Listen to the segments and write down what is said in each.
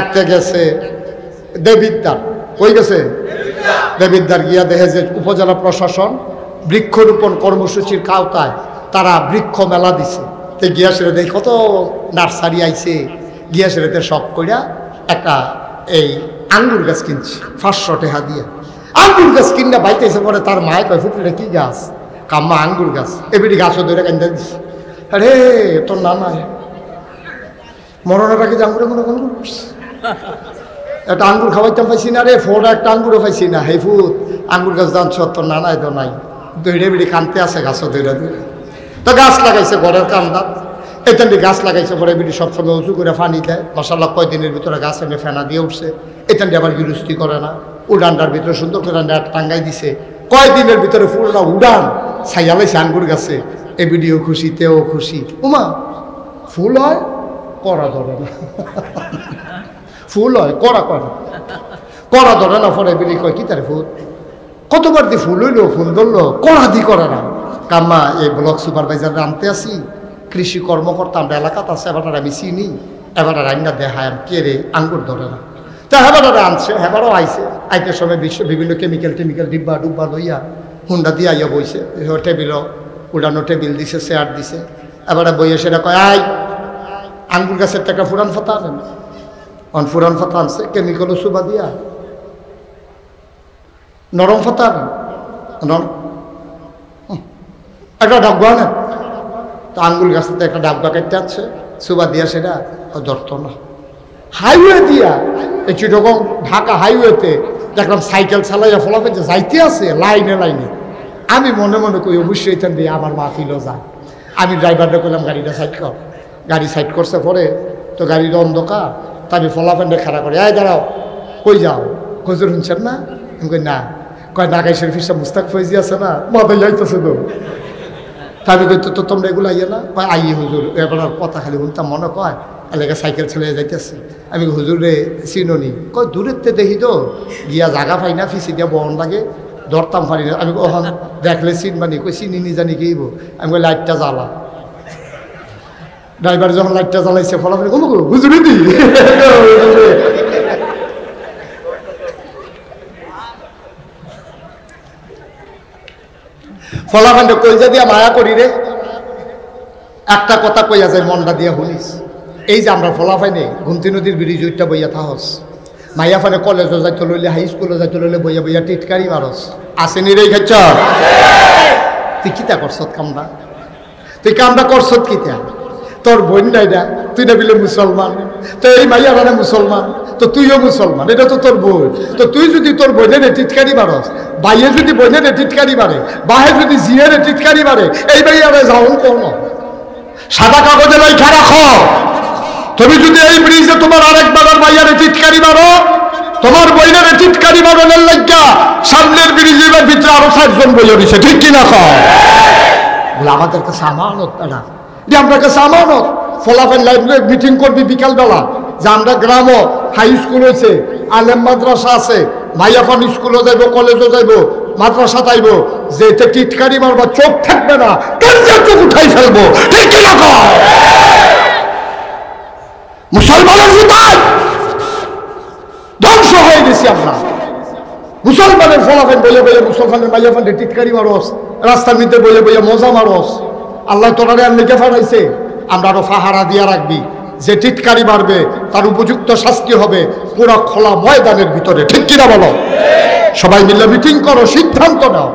একটা গেছে দেবিদ্বার, কই গেছে দেবিদ্বার গিয়া দেখে যে উপজেলা প্রশাসন বৃক্ষরোপণ কর্মসূচির কাওতায় তারা বৃক্ষ মেলা দিছে। তো গিয়া সেরে দেখি কত নার্সারি আইছে, গিয়া সেরেতে শখ কইরা একটা এই আঙ্গুর গাছ কিনছি 500 টাকা দিয়ে। আঙ্গুর গাছ কিনা বাইতেছে পরে তার মায় কয় ফুটলে কি গাছ? কাম্মা আঙ্গুর গাছ। এবিটি গাছও ধরে কান্দা দিছে। আরে তোর না নাই মরণের আগে যে আঙ্গুরে মনে আঙ্গুর করছে, একটা আঙ্গুর খাওয়াইতাম পাইছি না রে, ফোড়া একটা আঙ্গুরও পাইছি না। হে ফুট আঙ্গুর গাছ দান তোর না নাই তো নাই, দৈড়ে বেড়ে কানতে আসে গাছও দৈড়া দৈড়ে। তো গাছ লাগাইছে ঘরের কান্দাত, এখানে গাছ লাগাইছে পরে বিড়ি সবসময় উঁচু করে পানি দেয়। মাসাল্লাহ কয়দিনের ভিতরে গাছ এনে ফেনা দিয়ে উঠছে। এখানে আবার গিরুস্তি করে না, উড়ানটার ভিতরে সুন্দর করে নেট টাঙ্গাই দিছে। কয়দিনের ভিতরে ফুলটা উড়ান ছাইয়ালাইছে আঙ্গুর গাছে। এ ভিডিও খুশি, তেও খুশি। উমা ফুল হয় করা ধরে না, ফুল হয় করা করে করা ধরে না। পরে বিড়ি কয় কি তার ফুল কতবার দি ফুল হইলো, ফুল ধরলো, কড়া দি করে না। কাম্মা এই ব্লক সুপারভাইজার আনতে আসি, কৃষি কর্মকর্তা আমরা এলাকাতে আছে, এবার আমি চিনি, এবার রান্না দেখায় কে রে আঙ্গুর ধরে না। তা হেবারে আনছে, হেবারও আইছে। আইতে সময় বিভিন্ন কেমিক্যাল ডিব্বা ডুব্বা লইয়া হুন্ডা দিয়ে আইয়া বইছে। টেবিলও উড়ানো টেবিল দিছে, চেয়ার দিছে। এবারে বইয়ে সেটা কয় আই আঙ্গুর গাছের একটা ফুরান ফাতা আনেন। অন ফুরান ফাতা আনছে, কেমিক্যালও সুবা দিয়া নরম ফাতা আনেন, একটা ডাব্বা আনেন। তো আঙ্গুল গাছতে একটা ডাব্বা কাটতে আছে, সুবা দিয়া সেটা ধরত না। হাইওয়ে দিয়া এই চিটগং ঢাকা হাইওয়েতে দেখলাম সাইকেল চালাইয়া ফলাফে যে যাইতে আছে লাইনে লাইনে। আমি মনে মনে করি অবশ্যই এখান দিয়ে আমার মাহফিলও যায়। আমি ড্রাইভারটা করলাম গাড়িটা সাইড কর। গাড়ি সাইড করছে পরে তো গাড়ির অন্ধকার, তা আমি ফলাফেন্ডে খাড়া করে এই দাঁড়াও, কই যাও? হুজুর শুনছেন না? আমি কই না। কয় ঢাকায় শরীফ সাহেব মুস্তাক ফৈজি আছে না, মাথায় যাইতেছে তো। আমি কই তো তোমরা এগুলো আইয়ে না? কয় আইয়ে হুজুর। এবার কথা খালি শুনতাম মনে কয় এলাকা সাইকেল ছেলে যাইতেছে। আমি হুজুরে চিননি? কয় দূরের তে দেখি তো, গিয়া জাগা পাই না, ফিসি দিয়া বহন লাগে, ধরতাম পারি না। আমি ওখান দেখলে চিনবানি? কই চিনি নি জানি কি? আমি কই লাইটটা জ্বালা। ড্রাইভার যখন লাইটটা জ্বালাইছে ফলাফল কম হুজুরে দি ফলাফান্ড কইজা দিয়া মায়া করি রে। একটা কথা কইয়া যায় মনটা দিয়া শুনিস। এই যে আমরা ফলাফাইনে ঘুমতি নদীর ব্রিজ ওইটা বইয়া থাহস, মাইয়া ফানে কলেজও যাইতে লইলে, হাই স্কুলে যাইতে লইলে বইয়া বইয়া টিটকারি মারস। আসেনি রে খেচ্ছ? তুই কিতা করছত কামটা? তুই কামটা করছত কিতা? তোর বোন নাই না, তুই না বিলে মুসলমান, তো এই মাইয়া মানে মুসলমান, তো তুইও মুসলমান, এটা তো তোর বোন। তো তুই যদি তোর বোনের টিটকারি মারস, বাইয়ে যদি বোনের টিটকারি মারে, বাহে যদি জিয়ের টিটকারি মারে, এই মাইয়ারে যাওন কোন সাদা কাগজে লেখা রাখো। তুমি যদি এই ব্রিজে তোমার আরেক বাবার মাইয়ারে টিটকারি মারো, তোমার বইনের টিটকারি মারনের লাগিয়া সামনের ব্রিজের ভিতরে আরো 7 জন বইয়া দিছে, ঠিক কিনা? আমাদের কাছে আমানত না, যে আমরা কাছে আমানত। ফলাফল লাইব্রেরি মিটিং করবি বিকালবেলা, যে আমরা গ্রামও হাই স্কুল হয়েছে, আলেম মাদ্রাসা আছে, মাইয়াফান স্কুলও যাইব, কলেজও যাইব, মাদ্রাসা যাইব, যে এতে টিটকারি মারবা চোখ থাকবে না, কেন্দ্রের চোখ উঠাই ফেলবো, ঠিক কিনা? মুসলমানের ভিতর ধ্বংস হয়ে গেছি আমরা। মুসলমানের ফলাফল বলে বলে মুসলমানের মাইয়াফান টিটকারি মারস, রাস্তার মধ্যে বলে বলে মজা মারস। আল্লাহ তোরারে আর লিখে ফাড়াইছে, আমরা আরো ফাহারা দিয়া রাখবি, যে টিটকারি মারবে তার উপযুক্ত শাস্তি হবে পুরো খোলা ময়দানের ভিতরে, ঠিক কিনা বলো? সবাই মিলে মিটিং করো, সিদ্ধান্ত নাও,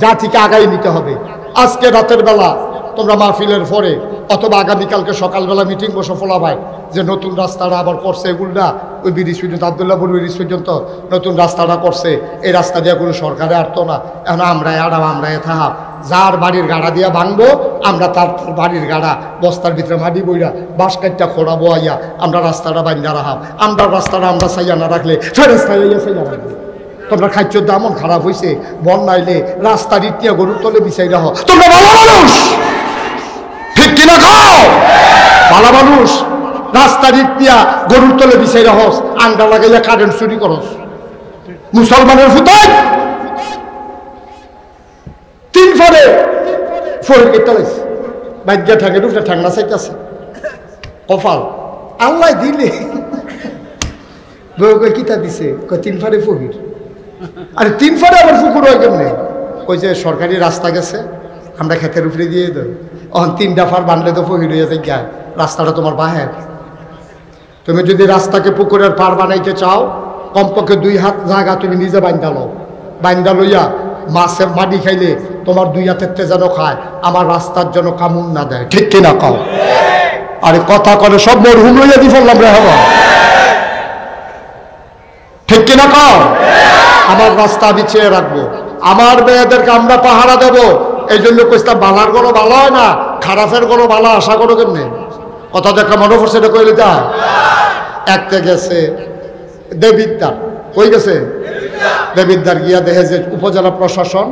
জাতিকে আগাই নিতে হবে। আজকে রাতের বেলা তোমরা মাহফিলের পরে অথবা আগামীকালকে সকালবেলা মিটিং বসো ফলাভাই, যে নতুন রাস্তাটা আবার করছে এগুলা, ওই ব্রিজ পর্যন্ত আবদুল্লাহপুর ব্রিজ পর্যন্ত নতুন রাস্তাটা করছে। এই রাস্তা দিয়ে কোনো সরকারে আটতো না, এখন আমরাই আড়াম, আমরাই থাহাব। যার বাড়ির গাড়া দিয়া ভাঙবো আমরা, তার বাড়ির গাড়া বস্তার ভিতরে মাটি বইরা বাঁশ কাটটা খোড়াবো আইয়া আমরা রাস্তাটা বাইন্দা রাখাব। আমরা রাস্তাটা আমরা চাইয়া না রাখলে ফেরেস্তায় আইয়া চাইয়া রাখবে। তোমরা খাদ্য দামন খারাপ হয়েছে, বন নাইলে রাস্তার ইটিয়া গরুর তলে বিছাই রাখো। তোমরা ভালো মানুষ, ঠিক কিনা? খাও ভালো মানুষ, রাস্তার ইটিয়া গরুর তলে বিছাই রাখস, আন্ডা লাগাইয়া কারেন্ট চুরি করস। মুসলমানের ফুটাই তিন ফরে ফোর কেটে লাইছে, বাইক ঠ্যাঙের উপরে ঠ্যাংনা চাইতেছে। কপাল আল্লাহ দিলে বউ কই কিতা দিছে, কয় 3 ফাড়ে ফকির। আরে 3 ফাড়ে আবার পুকুর হয় কেমনে? কই যে সরকারি রাস্তা গেছে, আমরা ক্ষেতের উপরে দিয়ে দেব, এখন 3টা ফাড় বানলে তো ফকির হয়ে যায়, রাস্তাটা তোমার বাহের। তুমি যদি রাস্তাকে পুকুরের পার বানাইতে চাও, কমপক্ষে 2 হাত জায়গা তুমি নিজে বাইন্দা লও, বাইন্দা লইয়া মাছে মাটি খাইলে তোমার 2 হাতের যেন খায়, আমার রাস্তার জন্য কামুন না দেয়, ঠিক কিনা কাও? আরে কথা করে সব মরহুম লইয়া দি ফেললাম রে, হবা ঠিক কিনা কাও? আমার রাস্তা আমি চেয়ে রাখবো, আমার মেয়েদেরকে আমরা পাহারা দেব। এই জন্য কইতাম বালার কোনো ভালো হয় না, খারাপের কোনো ভালো আশা করো কেমনে? কথা দেখা মনে পড়ছে, এটা কইলে যা একটা গেছে দেবিদ্দার, কই গেছে দেবিদ্দার গিয়া দেখে যে উপজেলা প্রশাসন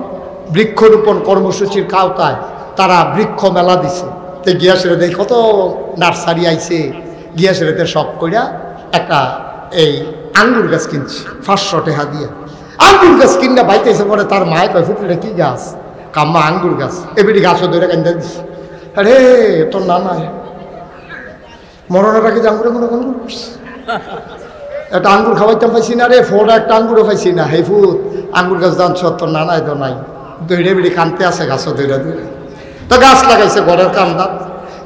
বৃক্ষরোপণ কর্মসূচির কাওতায় তারা বৃক্ষ মেলা দিছে। তো গিয়া সেরে দেখি কত নার্সারি আইছে, গিয়া সেরেতে শখ করিয়া একটা এই আঙ্গুর গাছ কিনছি 500 টাকা দিয়ে। আঙ্গুর গাছ কিনা বাইতেছে, পরে তার মায় কয় ফুটলে কি গাছ? কাম্মা আঙ্গুর গাছ। এবিটি গাছও ধরে কান্দা দিছে। আরে তোর নানা মরণের আগে যে আঙ্গুরে মনে মনে করছে, একটা আঙ্গুর খাওয়াইতাম পাইছি না রে, ফোটা একটা আঙ্গুরও পাইছি না। হে ফুট আঙ্গুর গাছ দান তোর নানায় তো নাই, দৈড়ে বেড়ে কানতে আছে গাছও দৈড়ে দৈড়ে। তো গাছ লাগাইছে ঘরের কান্দা,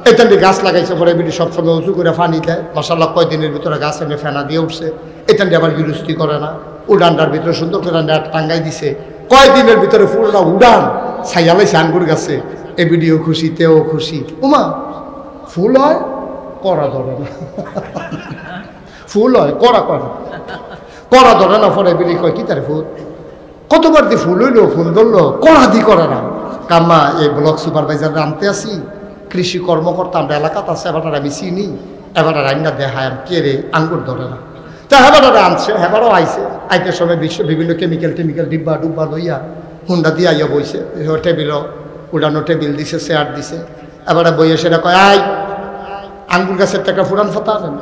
এটান গাছ লাগাইছে, পরে বেটি সবসময় উঁচু করে পানি দেয়। মাশাআল্লাহ কয়দিনের ভিতরে গাছ এনে ফেনা দিয়ে উঠছে। এটান আবার গিরস্তি করে না, উডানটার ভিতরে সুন্দর করে নেট টাঙ্গাই দিছে। কয়দিনের ভিতরে ফুলটা উড়ান ছাইয়ালাইছে আঙ্গুর গাছে। এ বিডিও খুশি, তেও খুশি। উমা ফুল হয় করা ধরে না, ফুল হয় করা করে করা ধরে না। পরে বিলি কয় কি তার ফুল কতবার দি ফুল হইলো, ফুল ধরলো, কড়া দি করে না। কাম্মা এই ব্লক সুপারভাইজার আনতে আসি, কৃষি কর্মকর্তা আমরা এলাকাত আছে, এবার আমি চিনি, এবার রান্না দেখায় কে রে আঙ্গুর ধরে না। তা হেবারা আনছে, হেবারও আইছে, আইতে সময় বিভিন্ন কেমিক্যাল ডিব্বা ডুব্বা লইয়া হুন্ডা দিয়ে আইয়া বইছে। টেবিলও উড়ানো টেবিল দিছে, চেয়ার দিছে। এবারে বইয়ে সেটা কয় আই আঙ্গুর গাছের একটা ফুরান ফাতা আনেন।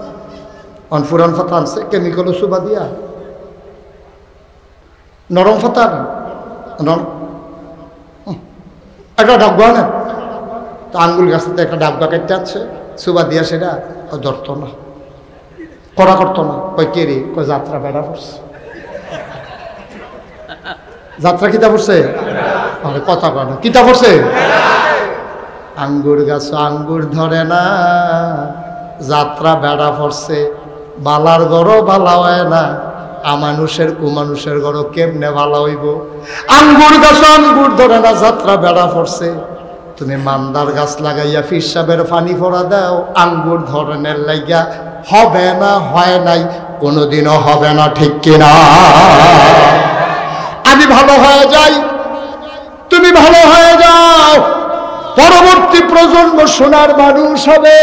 ফুরান ফাতা আনছে, কেমিক্যালও সুবা দিয়া নরম ফাতা আনেন, নরম একটা ডাব্বা আনেন। তো আঙ্গুল গাছতে একটা ডাব্বা কেটে আনছে, সুবা দিয়া সেটা ধরতো না, করা করতো না। কয় কে রে? কয় যাত্রা বেড়া পড়ছে। যাত্রা কিতা পড়ছে? কথা কয় না, কিতা পড়ছে? আঙ্গুর গাছ আঙ্গুর ধরে না, যাত্রা বেড়া পড়ছে। বালার গড়ও ভালা হয় না, আমানুষের কুমানুষের গড়ও কেমনে ভালো হইব? আঙ্গুর গাছ আঙ্গুর ধরে না, যাত্রা বেড়া পড়ছে। তুমি মান্দার গাছ লাগাইয়া ফিরসাবের ফানি ফোড়া দাও, আঙ্গুর ধরনের লাইগা হবে না, হয় নাই, কোনোদিনও হবে না, ঠিক কিনা? আমি ভালো হয়ে যাই, তুমি ভালো হয়ে যাও, পরবর্তী প্রজন্ম সোনার মানুষ হবে।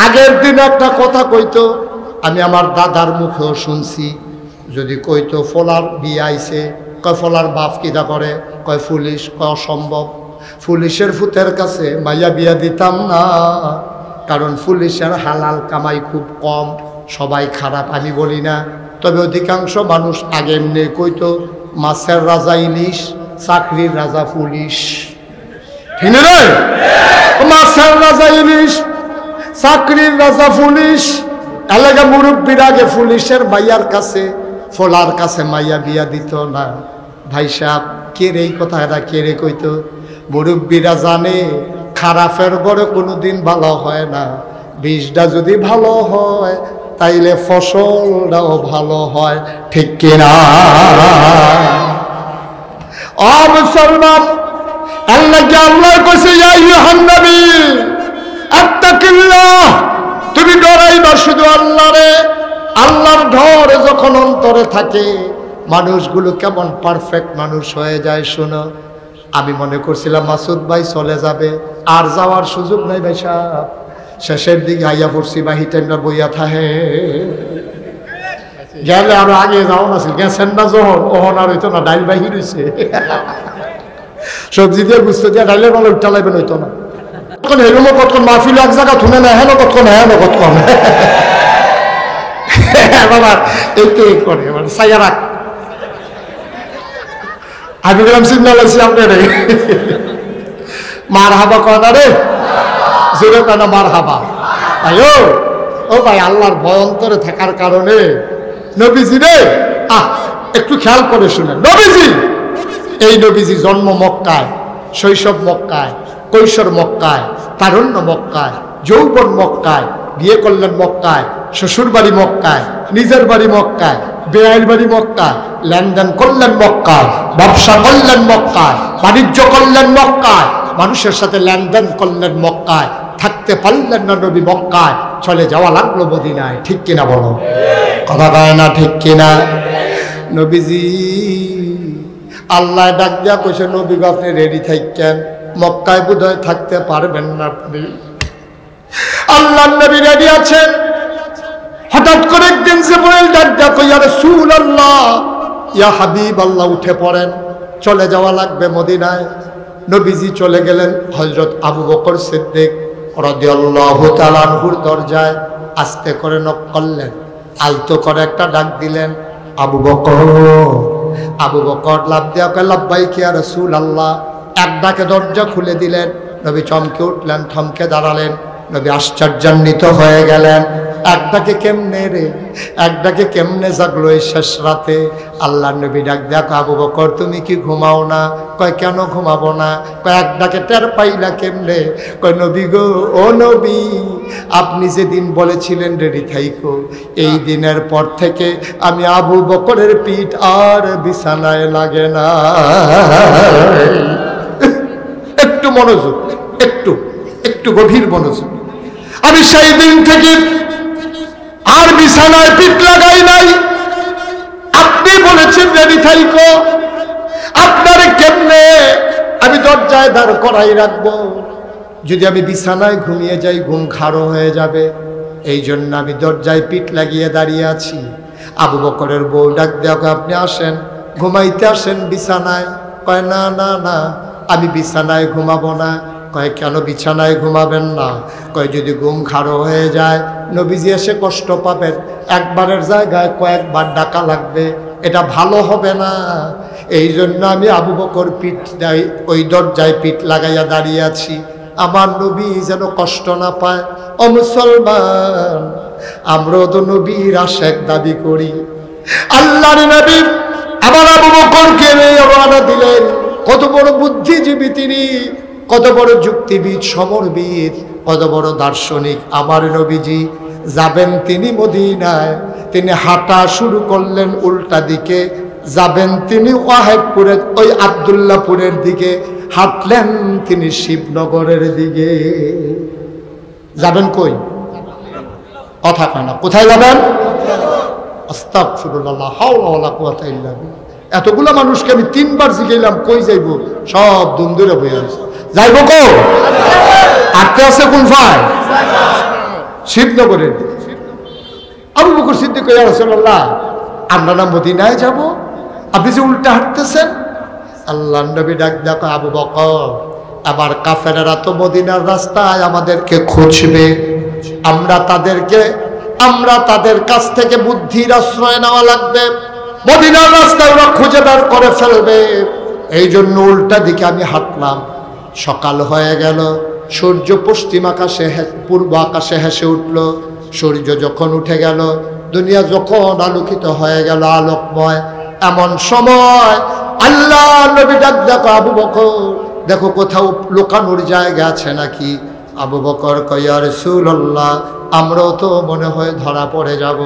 আগের দিন একটা কথা কইতো, আমি আমার দাদার মুখেও শুনছি, যদি কইতো ফলার বিয়ে আইছে, কয় ফলার বাপ কিতা করে? কয় পুলিশ। কয় অসম্ভব, পুলিশের ফুতের কাছে মাইয়া বিয়া দিতাম না, কারণ পুলিশের হালাল কামাই খুব কম। সবাই খারাপ আমি বলি না, তবে অধিকাংশ মানুষ আগে এমনি কইতো মাছের রাজা ইলিশ, চাকরির রাজা পুলিশ। ঠিক না রে? মাছের রাজা ইলিশ, চাকরির রাজা পুলিশ। এলাকা মুরব্বীর আগে পুলিশের মাইয়ার কাছে, ফলার কাছে মাইয়া বিয়া দিত না। ভাই সাহেব কে রে এই কথা এরা কে রে কইতো? মুরব্বীরা জানে খারাপের গড়ে কোনোদিন ভালো হয় না, বীজটা যদি ভালো হয় তাইলে ফসলটাও ভালো হয়, ঠিক কিনা? ও মুসলমান, আল্লাহকে আল্লাহ কইছে ইয়া আইয়ুহান নবী আত্তাকিল্লাহ, তুমি ডরাইবা শুধু আল্লাহরে। আল্লাহর ডর যখন অন্তরে থাকে, মানুষগুলো কেমন পারফেক্ট মানুষ হয়ে যায়। শোনো, আমি মনে করছিলাম মাসুদ ভাই চলে যাবে, আর যাওয়ার সুযোগ নাই ভাই সাহেব। শেষের দিকে আইয়া পড়ছি, বাহি টেন্ডার বইয়া থাহে গেলে আরো আগে যাও না, গেছেন না যখন ওহন আর হইতো না, ডাইল বাহি রয়েছে, সবজি দিয়ে বুঝতে দিয়ে ডাইলের বলে উঠা লাগবেন হইতো না। কতক্ষণ হেলুমো, কতক্ষণ মাহফিল এক জায়গা থুনে না হেন, কতক্ষণ হেন, কতক্ষণ বাবা এইতে করে সাইয়া রাখ। আমি বললাম সিগনাল আছি আপনার মার হাবা কয় না রে, জোরে কয় না মার হাবা। ভাই ও ভাই, আল্লাহর ভয় অন্তরে থাকার কারণে নবীজি রে, একটু খেয়াল করে শুনেন, নবীজি, এই নবীজি জন্ম মক্কায়, শৈশব মক্কায়, কৈশোর মক্কায়, তারুণ্য মক্কায়, যৌবন মক্কায়, বিয়ে করলেন মক্কায়, শ্বশুর বাড়ি মক্কায়, নিজের বাড়ি মক্কায়, বেআইর বাড়ি মক্কায়, লেনদেন করলেন মক্কায়, ব্যবসা করলেন মক্কায়, বাণিজ্য করলেন মক্কায়, মানুষের সাথে লেনদেন করলেন মক্কায়, থাকতে পারলেন না নবী মক্কায়, চলে যাওয়া লাগলো মদিনায়। ঠিক কিনা বলো? কথা কয় না ঠিক কিনা? নবীজি আল্লাহ ডাক দিয়া কইছে, নবী গো আপনি রেডি থাকেন, মক্কায় বোধহয় থাকতে পারবেন না আপনি। আল্লাহ নবী রেডি আছেন। হঠাৎ করে একদিন জিবরাইল ডাক দিয়া কই, ইয়া রাসূলুল্লাহ, ইয়া হাবিবাল্লাহ, উঠে পড়েন, চলে যাওয়া লাগবে মদিনায়। নবীজি চলে গেলেন হযরত আবু বকর সিদ্দিক রাদিয়াল্লাহু তাআলা আনহুর দরজায় আস্তে করে নক করলেন, আলতো করে একটা ডাক দিলেন, আবু বকর। আবু বকর লাফ দিয়া কয়, লাব্বাইক ইয়া রাসূলুল্লাহ। এক ডাকে দরজা খুলে দিলেন। নবী চমকে উঠলেন, থমকে দাঁড়ালেন। নবী আশ্চর্যান্বিত হয়ে গেলেন, এক ডাকে কেমনে রে, এক ডাকে কেমনে জাগলো এই শেষ রাতে? আল্লাহ নবী ডাক দেখো, আবু বকর তুমি কি ঘুমাও না? কয় কেন ঘুমাবো না? কয় এক ডাকে টের পাইলা কেমনে? কয় নবী গো, ও নবী, আপনি যেদিন বলেছিলেন রেডি থাইকো, এই দিনের পর থেকে আমি আবু বকরের পিঠ আর বিছানায় লাগে না। একটু মনোযোগ, একটু একটু গভীর মনোযোগ। আমি সেই দিন থেকে আর বিছানায় পিঠ লাগাই নাই। আপনি বলেছেন রেডি থাইকো, আপনারে কেমনে আমি দরজায় দাঁড় করাই রাখবো? যদি আমি বিছানায় ঘুমিয়ে যাই, ঘুম খাড়ো হয়ে যাবে। এই জন্য আমি দরজায় পিঠ লাগিয়ে দাঁড়িয়ে আছি। আবু বকরের বউ ডাক দেওয়া, আপনি আসেন, ঘুমাইতে আসেন বিছানায়। কয় না না না, আমি বিছানায় ঘুমাবো না। কয় কেন বিছানায় ঘুমাবেন না? কয় যদি ঘুম খাড়ো হয়ে যায়, নবীজি এসে কষ্ট পাবেন, একবারের জায়গায় কয়েকবার ডাকা লাগবে, এটা ভালো হবে না। এই জন্য আমি আবু বকর পিঠ দেয় ওই দরজায় পিঠ লাগাইয়া দাঁড়িয়ে আছি, আমার নবী যেন কষ্ট না পায়। ও মুসলমান, আমরাও তো নবীর আশেক দাবি করি। আল্লাহর নবী আবার আবু বকরকে রওনা দিলেন। কত বড় বুদ্ধিজীবী তিনি, কত বড় যুক্তিবিদ, সমরবিদ, কত বড় দার্শনিক আমার নবীজি। যাবেন তিনি মদিনায়, তিনি হাঁটা শুরু করলেন উল্টা দিকে। যাবেন তিনি ওয়াহেদপুরের ওই আব্দুল্লাহপুরের দিকে, হাঁটলেন তিনি শিবনগরের দিকে। যাবেন কই? কথা কয় না, কোথায় যাবেন? আস্তাগফিরুল্লাহ, হাওলা ওয়ালা কুওয়াতা ইল্লা বিল্লাহ। এতগুলো মানুষকে আমি 3 বার জিজ্ঞাইলাম কই যাইব, সব দুম ধরে বয়ে আছে। যাইব কো? আটতে আছে কোন ভাই? শিবনগরের। আবু বকর সিদ্দিক ইয়া রাসূলুল্লাহ, আমরা না মদিনায় যাব, আপনি যে উল্টা হাঁটতেছেন। আল্লাহর নবী ডাক দেখো, আবু বকর, আবার কাফেররা তো মদিনার রাস্তায় আমাদেরকে খুঁজবে, আমরা তাদের কাছ থেকে বুদ্ধির আশ্রয় নেওয়া লাগবে। মদিনার রাস্তায় ওরা খুঁজে বের করে ফেলবে। এই জন্য উল্টা দিকে আমি হাঁটলাম। সকাল হয়ে গেল, সূর্য পশ্চিম আকাশে পূর্ব আকাশে হেসে উঠল। সূর্য যখন উঠে গেল, দুনিয়া যখন আলোকিত হয়ে গেল, আলোকময়, এমন সময় আল্লাহ নবী ডাক দেখো, আবু বকর, দেখো কোথাও লুকানোর জায়গা আছে নাকি? আবু বকর কয়, ইয়া রাসূলুল্লাহ, আমরাও তো মনে হয় ধরা পড়ে যাব।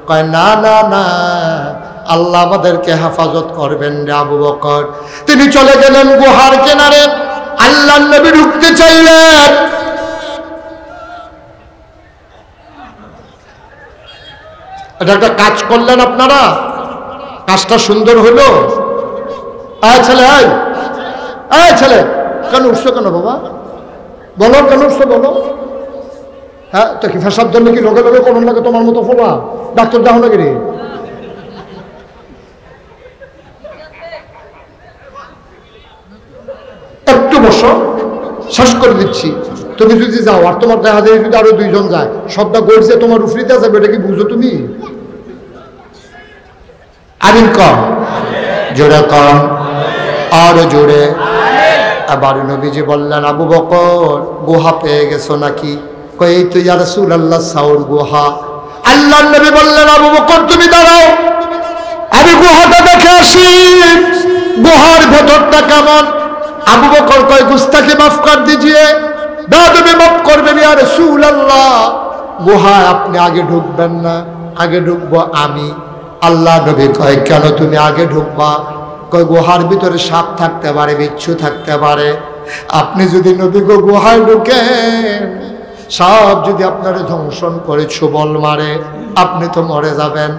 কয় না না না, আল্লাহ আমাদেরকে হেফাজত করবেন রে আবু বকর। তিনি চলে গেলেন গুহার কিনারে। আল্লাহ নবী ঢুকতে চাইলেন, এটা একটা কাজ করলেন আপনারা, কাজটা সুন্দর হলো। ছেলে, ছেলে, কেন উঠছো কেন বাবা? বলো কেন উঠছো বলো। হ্যাঁ, তো কি ফেসার জন্য কি লোকে লোকে কোনো লাগে তোমার মতো ফোলা? ডাক্তার দেখো নাকি রে? একটু বসো, শেষ করে দিচ্ছি। তুমি যদি যাও আর তোমার দেখা যায় যদি আরো 2 জন যায়, সবটা গড়ছে তোমার উফরিতে যাবে, এটা কি বুঝো তুমি? আমিন কম, জোরে কম, আরো জোরে। আবার নবীজি বললেন, আবু বকর, গুহা পেয়ে গেছো নাকি? কই এই তো ইয়া রাসূলুল্লাহ, সাউর গুহা। আল্লাহর নবী বললেন, আবু বকর তুমি দাঁড়াও। আসি গুহার ভেতরটা কেমন। আবু বকর কয় গুস্তাখি মাফ কর দিজিয়ে, বেয়াদবি মাফ করবেন ইয়া রাসূলুল্লাহ, গুহায় আপনি আগে ঢুকবেন না, আগে ঢুকবো আমি। আল্লাহ নবী কয় কেন তুমি আগে ঢুকবা? কয় গুহার ভিতরে সাপ থাকতে পারে, বিচ্ছু থাকতে পারে, আপনি যদি নবী গো গুহায় ঢুকেন, সাপ যদি আপনারে ধ্বংসন করে ছোবল মারে, আপনি তো মরে যাবেন।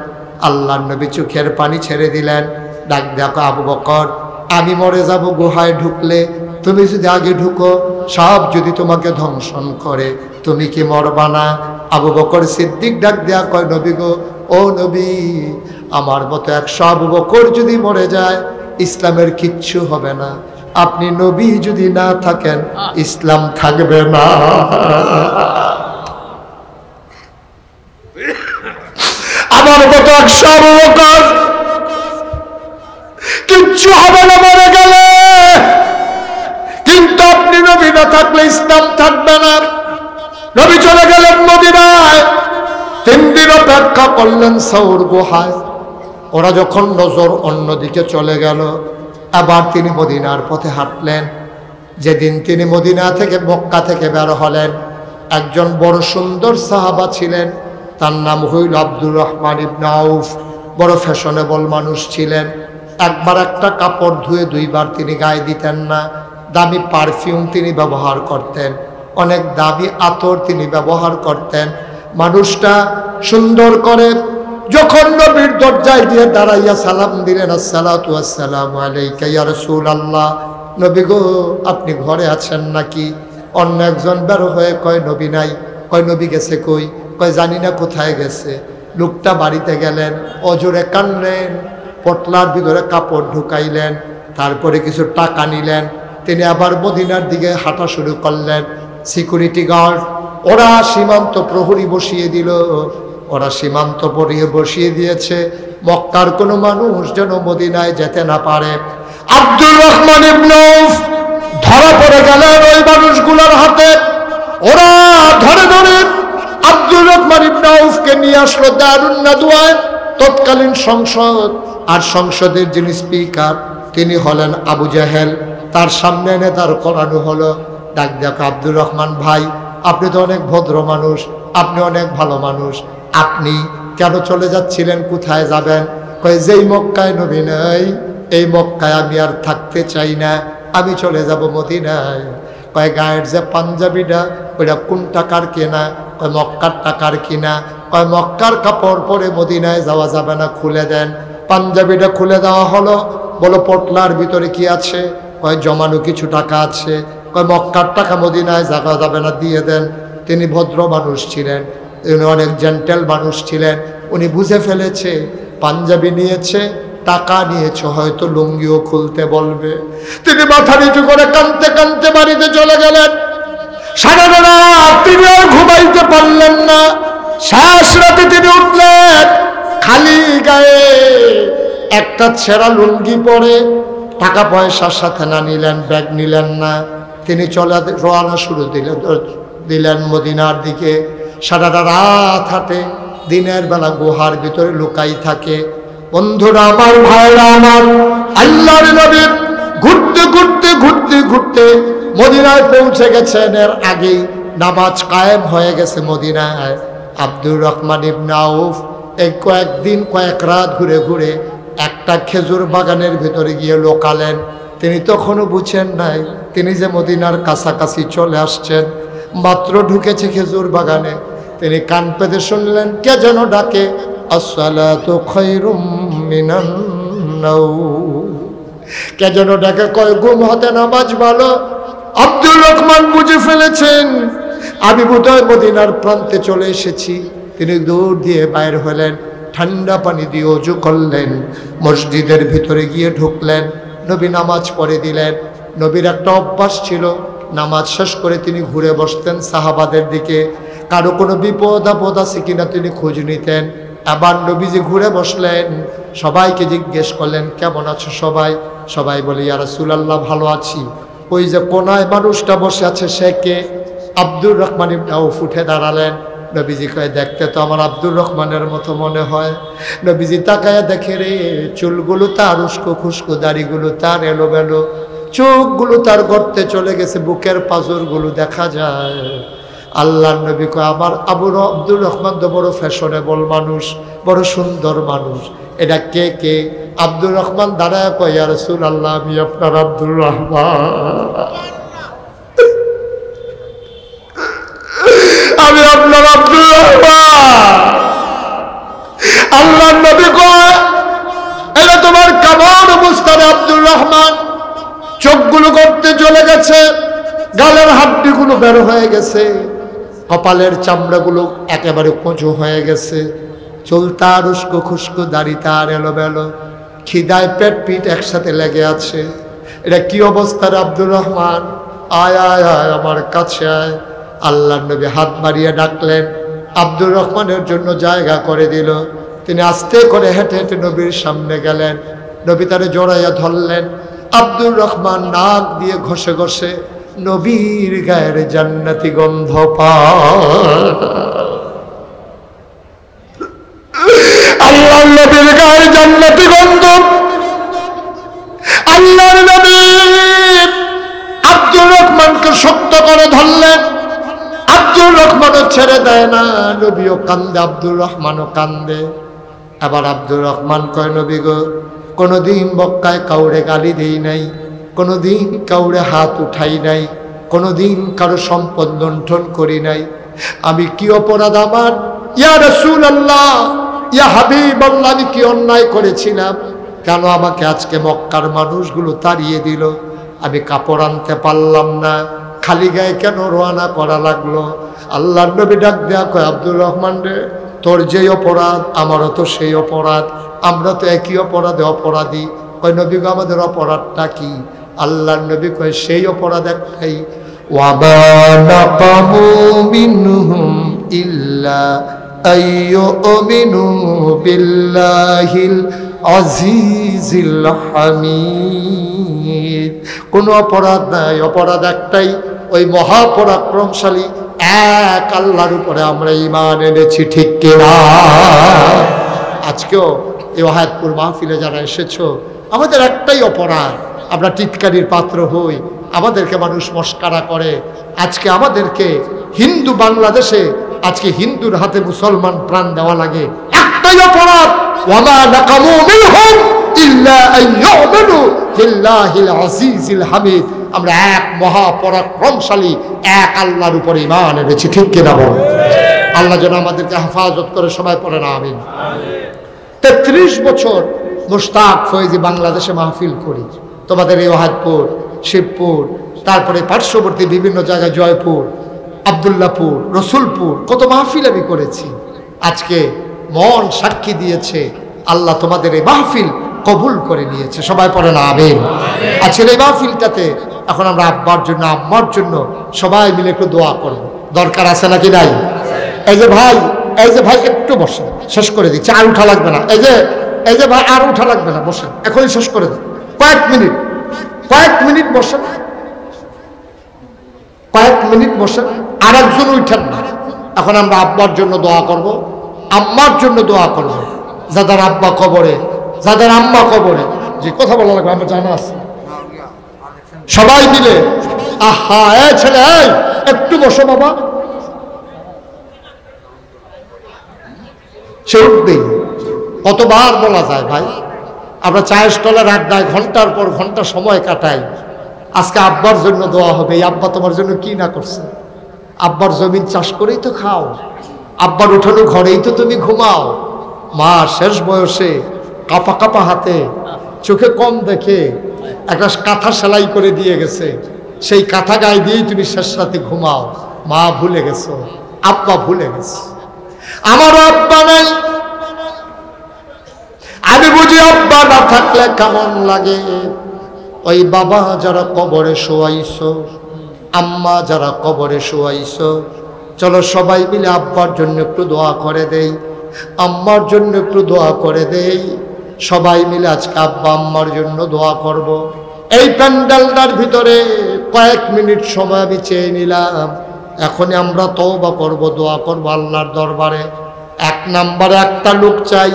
আল্লাহ নবী চোখের পানি ছেড়ে দিলেন, ডাক দেখো আবু বকর, আমি মরে যাব গুহায় ঢুকলে, তুমি যদি আগে ঢুকো, সাপ যদি তোমাকে ধ্বংসন করে, তুমি কি মরবা না? আবু বকর সিদ্দিক ডাক দেয়া কয় নবী গো, ও নবী, আমার মতো 100 আবু বকর যদি মরে যায়, ইসলামের কিচ্ছু হবে না। আপনি নবী যদি না থাকেন, ইসলাম থাকবে না। আমার মতো 100 আবু বকর কিচ্ছু হবে না মরে গেলে, কিন্তু আপনি নবী না থাকলে ইসলাম থাকবে না। নবী চলে গেলেন মদিনায়, 3 দিন অপেক্ষা করলেন সাউর গুহায়। ওরা যখন নজর অন্যদিকে চলে গেল, আবার তিনি মদিনার পথে হাঁটলেন। যেদিন তিনি মদিনা থেকে মক্কা থেকে বের হলেন, একজন বড় সুন্দর সাহাবা ছিলেন, তার নাম হইল আব্দুর রহমান ইবনে আউফ। বড় ফ্যাশনেবল মানুষ ছিলেন। একবার একটা কাপড় ধুয়ে 2 বার তিনি গায়ে দিতেন না। দামি পারফিউম তিনি ব্যবহার করতেন, অনেক দামি আতর তিনি ব্যবহার করতেন। মানুষটা সুন্দর করে যখন নবীর দরজায় গিয়ে দাঁড়াইয়া সালাম দিলেন, আসসালাতু আসসালামু আলাইকা ইয়া রাসূলুল্লাহ, নবী গো আপনি ঘরে আছেন নাকি? অন্য একজন বের হয়ে কয় নবী নাই। কয় নবী গেছে কই? কয় জানি না কোথায় গেছে। লোকটা বাড়িতে গেলেন, অজোরে কানলেন, পটলার ভিতরে কাপড় ঢুকাইলেন, তারপরে কিছু টাকা নিলেন। তিনি আবার মদিনার দিকে হাঁটা শুরু করলেন। সিকিউরিটি গার্ড ওরা সীমান্ত প্রহরী বসিয়ে দিল। ওরা সীমান্ত প্রহরী বসিয়ে দিয়েছে, মক্কার কোনো মানুষ যেন মদিনায় যেতে না পারে। আব্দুর রহমান ইবনে আউফ ধরা পড়ে গেলেন ওই মানুষগুলোর হাতে। ওরা ধরে ধরে আব্দুর রহমান ইবনে আউফকে নিয়ে আসলো দারুন নাদওয়ায়, তৎকালীন সংসদ। আর সংসদের যিনি স্পিকার তিনি হলেন আবু জাহেল। তার সামনে এনে তার করানো হলো। ডাক দেখো আব্দুর রহমান ভাই, আপনি তো অনেক ভদ্র মানুষ, আপনি অনেক ভালো মানুষ, আপনি কেন চলে যাচ্ছিলেন? কোথায় যাবেন? কয় যেই মক্কায় নবী নাই, এই মক্কায় আমি আর থাকতে চাই না, আমি চলে যাব মদিনায়। কয় গায়ের যে পাঞ্জাবিটা ওইটা কোন টাকার কেনা? কয় মক্কার টাকার কিনা। কয় মক্কার কাপড় পরে মদিনায় যাওয়া যাবে না, খুলে দেন। পাঞ্জাবিটা খুলে দেওয়া হলো। বলো পটলার ভিতরে কি আছে? কয় জমানো কিছু টাকা আছে। কয় মক্কার টাকা মদিনায় যাওয়া যাবে না, দিয়ে দেন। তিনি ভদ্র মানুষ ছিলেন, উনি অনেক জেন্টেল মানুষ ছিলেন। উনি বুঝে ফেলেছে পাঞ্জাবি নিয়েছে, টাকা নিয়েছে, হয়তো লুঙ্গিও খুলতে বলবে। তিনি মাথা নিচু করে কাঁদতে কাঁদতে বাড়িতে চলে গেলেন। সারা রাত তিনি আর ঘুমাইতে পারলেন না। শেষ রাতে তিনি উঠলেন, খালি গায়ে একটা ছেঁড়া লুঙ্গি পরে, টাকা পয়সার সাথে না নিলেন, ব্যাগ নিলেন না। তিনি চলে রওনা শুরু দিলেন মদিনার দিকে। সারা রাত হাঁটে, দিনের বেলা গুহার ভিতরে লুকাই থাকে। বন্ধুরা আমার, ভাইরা আমার, আল্লাহর নবী ঘুরতে ঘুরতে ঘুরতে ঘুরতে মদিনায় পৌঁছে গেছেন। এর আগেই নামাজ কায়েম হয়ে গেছে মদিনায়। আব্দুর রহমান ইবনে আউফ এই কয়েকদিন কয়েক রাত ঘুরে ঘুরে একটা খেজুর বাগানের ভিতরে গিয়ে লোকালেন। তিনি তখনও বুঝেন নাই তিনি যে মদিনার কাছাকাছি চলে আসছেন। মাত্র ঢুকেছে খেজুর বাগানে, তিনি কান পেতে শুনলেন কে যেন ডাকে, আসসালাতু খায়রুম মিনান নাওম। কে যেন ডাকে, কয় ঘুম হতে নামাজ ভালো। আব্দুর রহমান বুঝে ফেলেছেন আমি বোধহয় মদিনার প্রান্তে চলে এসেছি। তিনি দৌড় দিয়ে বাইর হলেন, ঠান্ডা পানি দিয়ে ওযু করলেন, মসজিদের ভিতরে গিয়ে ঢুকলেন। নবী নামাজ পড়ে দিলেন। নবীর একটা অভ্যাস ছিল, নামাজ শেষ করে তিনি ঘুরে বসতেন সাহাবাদের দিকে, কারো কোনো বিপদ আপদ আছে কিনা তিনি খোঁজ নিতেন। আবার নবীজি ঘুরে বসলেন, সবাইকে জিজ্ঞেস করলেন কেমন আছো সবাই? সবাই বলে ইয়া রাসূলুল্লাহ ভালো আছি। ওই যে কোনায় মানুষটা বসে আছে সে কে? আব্দুর রহমান ইবনে আউফ উঠে দাঁড়ালেন। নবীজি কয় দেখতে তো আমার আব্দুর রহমানের মতো মনে হয়। নবীজি তাকায়া দেখে রে চুলগুলো তার উস্কো খুস্কো, দাড়িগুলো তার এলোমেলো, চোখগুলো তার গর্তে চলে গেছে, বুকের পাঁজরগুলো দেখা যায়। আল্লাহর নবী কয় আমার আব্দুর রহমান তো বড় ফ্যাশনেবল মানুষ, বড় সুন্দর মানুষ। এটা কে কে? আব্দুর রহমান দাঁড়ায় কয় ইয়া রাসূলুল্লাহ আমি আপনার আব্দুর রহমান, আমি আপনার আব্দুর রহমান। আল্লাহর নবী কয় এটা তোমার কেমন অবস্থা রে আব্দুর রহমান? চোখগুলো গর্তে চলে গেছে, গালের হাড্ডিগুলো বের হয়ে গেছে, কপালের চামড়াগুলো একেবারে কচু হয়ে গেছে, চুল তার উস্কো খুস্কো, দাড়ি তার এলোমেলো, খিদায় পেট পিট একসাথে লেগে আছে। এটা কি অবস্থা রে আব্দুর রহমান? আয় আয় আয় আমার কাছে আয়। আল্লাহর নবী হাত বাড়িয়ে ডাকলেন, আব্দুর রহমানের জন্য জায়গা করে দিল। তিনি আস্তে করে হেঁটে হেঁটে নবীর সামনে গেলেন, নবী তারে জড়াইয়া ধরলেন। আব্দুর রহমান নাক দিয়ে ঘষে ঘষে নবীর গায়ের জান্নাতি গন্ধ পায়। আল্লাহর নবীর গায়ের জান্নাতি গন্ধ। আল্লাহর নবী আব্দুর রহমানকে শক্ত করে ধরলেন, আব্দুর রহমানও ছেড়ে দেয় না, নবীও কান্দে, আব্দুর রহমানও কান্দে। আবার আব্দুর রহমান কয় নবী গো, কোনোদিন মক্কায় কাউরে গালি দেই নাই, কোনোদিন কাউরে হাত উঠাই নাই, কোনোদিন কারো সম্পদ লুণ্ঠন করি নাই। আমি কি অপরাধ আমার? ইয়া রাসূলুল্লাহ, ইয়া হাবিবাল্লাহ, আমি কি অন্যায় করেছিলাম? কেন আমাকে আজকে মক্কার মানুষগুলো তাড়িয়ে দিল? আমি কাপড় আনতে পারলাম না, খালি গায়ে কেন রওনা করা লাগলো? আল্লাহর নবী ডাক দেয়া কয় আব্দুর রহমান রে, তোর যেই অপরাধ আমারও তো সেই অপরাধ, আমরা তো একই অপরাধে অপরাধী। কয় নবী গো আমাদের অপরাধটা কি? আল্লাহর নবী কয় সেই অপরাধ একটাই, ওয়ামা নাকামু মিনহুম ইল্লা আইয়ুমিনু বিল্লাহিল আজিজিল হামিদ। কোনো অপরাধ নাই, অপরাধ একটাই, ওই মহাপরাক্রমশালী এক আল্লাহর উপরে আমরা ঈমান এনেছি, ঠিক কিনা? আজকেও এই ওয়াহাদপুর মাহফিলে যারা এসেছো, আমাদের একটাই অপরাধ, আমরা টিটকারির পাত্র হই, আমাদেরকে মানুষ মস্কারা করে। আজকে আমাদেরকে হিন্দু বাংলাদেশে আজকে হিন্দুর হাতে মুসলমান প্রাণ দেওয়া লাগে, একটাই অপরাধ, ওয়ামা নাকামু মিনহুম ইল্লা আইয়ুমিনু বিল্লাহিল আজিজিল হামিদ। আমরা এক মহাপরাক্রমশালী এক আল্লাহর উপরে ঈমান এনেছি, ঠিক কিনা বল? আল্লাহ যেন আমাদেরকে হেফাজত করে, সবাই পড়েন আমিন। 33 বছর মুশতাক ফয়েজি বাংলাদেশে মাহফিল করি, তোমাদের এই ওয়াহাদপুর, শিবপুর, তারপরে পার্শ্ববর্তী বিভিন্ন জায়গায়, জয়পুর, আব্দুল্লাহপুর, রসুলপুর, কত মাহফিল আমি করেছি। আজকে মন সাক্ষী দিয়েছে, আল্লাহ তোমাদের এই মাহফিল কবুল করে নিয়েছে, সবাই পড়েন আমিন। আজকের এই মাহফিলটাতে এখন আমরা আব্বার জন্য, আম্মার জন্য সবাই মিলে একটু দোয়া করব, দরকার আছে নাকি নাই? এই যে ভাই, এই যে ভাই একটু বসেন, শেষ করে দিচ্ছি, আর উঠা লাগবে না। এই যে ভাই আর উঠা লাগবে না, বসেন, এখনই শেষ করে দেন, কয়েক মিনিট বসেন, কয়েক মিনিট বসেন, আর একজন উঠেন না। এখন আমরা আব্বার জন্য দোয়া করব, আম্মার জন্য দোয়া করব, যাদের আব্বা কবরে, যাদের আম্মা কবরে। যে কথা বলা লাগবে আমার জানা আছে, সবাই মিলে। আহা এ ছেলে, একটু বসো বাবা, সে উঠবেই। কতবার বলা যায় ভাই, আমরা চায়ের স্টলের আড্ডায় ঘন্টার পর ঘন্টা সময় কাটাই। আজকে আব্বার জন্য দোয়া হবে। এই আব্বা তোমার জন্য কি না করছে? আব্বার জমিন চাষ করেই তো খাও, আব্বার উঠানো ঘরেই তো তুমি ঘুমাও। মা শেষ বয়সে কাপা কাপা হাতে, চোখে কম দেখে একটা কাঁথা সেলাই করে দিয়ে গেছে, সেই কাঁথা গায়ে দিয়েই তুমি শেষ রাতে ঘুমাও। মা ভুলে গেছো, আব্বা ভুলে গেছে। আমারও আব্বা নাই, আমি বুঝি আব্বা না থাকলে কেমন লাগে। ওই বাবা যারা কবরে শোয়াইছো, আম্মা যারা কবরে শোয়াইছো, চলো সবাই মিলে আব্বার জন্য একটু দোয়া করে দেই, আম্মার জন্য একটু দোয়া করে দেই। সবাই মিলে আজকে আব্বা আম্মার জন্য দোয়া করব। এই প্যান্ডেলটার ভিতরে কয়েক মিনিট সময় আমি চেয়ে নিলাম, এখনই আমরা তওবা করব, দোয়া করব আল্লাহর দরবারে। 1 নম্বরে একটা লোক চাই,